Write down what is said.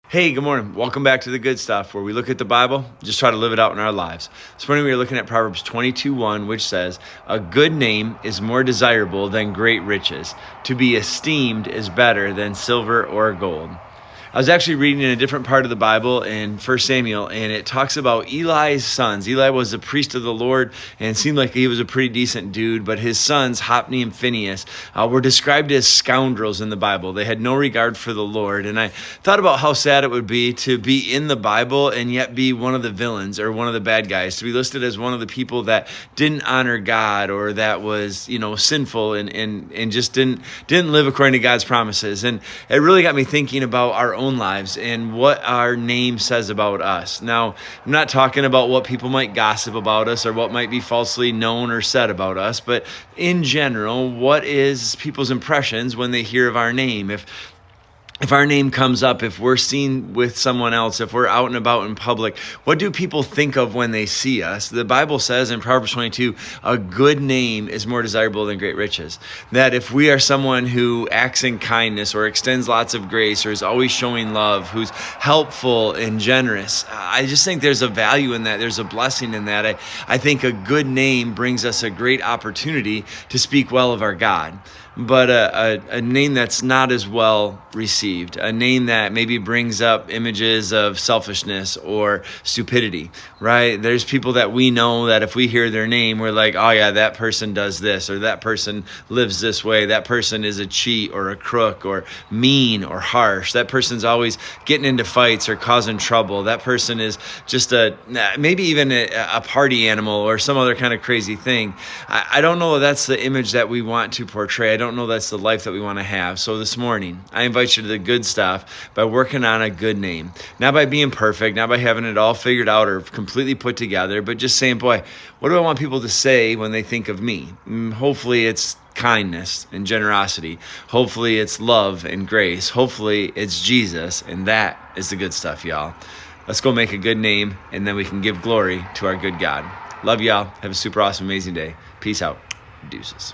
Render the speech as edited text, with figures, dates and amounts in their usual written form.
Hey, good morning. Welcome back to The Good Stuff, where we look at the Bible, just try to live it out in our lives. This morning we are looking at Proverbs 22:1, which says, "A good name is more desirable than great riches. To be esteemed is better than silver or gold." I was actually reading in a different part of the Bible in 1 Samuel, and it talks about Eli's sons. Eli was a priest of the Lord, and it seemed like he was a pretty decent dude, but his sons, Hophni and Phinehas, were described as scoundrels in the Bible. They had no regard for the Lord, and I thought about how sad it would be to be in the Bible and yet be one of the villains or one of the bad guys, to be listed as one of the people that didn't honor God or that was, sinful and just didn't live according to God's promises. And it really got me thinking about our own lives and what our name says about us. Now, I'm not talking about what people might gossip about us or what might be falsely known or said about us, but in general, what is people's impressions when they hear of our name? If our name comes up, if we're seen with someone else, if we're out and about in public, what do people think of when they see us? The Bible says in Proverbs 22, a good name is more desirable than great riches. That if we are someone who acts in kindness or extends lots of grace or is always showing love, who's helpful and generous, I just think there's a value in that. There's a blessing in that. I think a good name brings us a great opportunity to speak well of our God. But a name that's not as well received, a name that maybe brings up images of selfishness or stupidity, right? There's people that we know that if we hear their name, we're like, oh yeah, that person does this, or that person lives this way, that person is a cheat or a crook or mean or harsh, that person's always getting into fights or causing trouble, that person is just maybe even a party animal or some other kind of crazy thing. I don't know if that's the image that we want to portray. I don't know that's the life that we want to have. So this morning, I invite you to the good stuff by working on a good name. Not by being perfect, not by having it all figured out or completely put together, but just saying, boy, what do I want people to say when they think of me? Hopefully it's kindness and generosity. Hopefully it's love and grace. Hopefully it's Jesus, and that is the good stuff, y'all. Let's go make a good name, and then we can give glory to our good God. Love y'all. Have a super awesome, amazing day. Peace out. Deuces.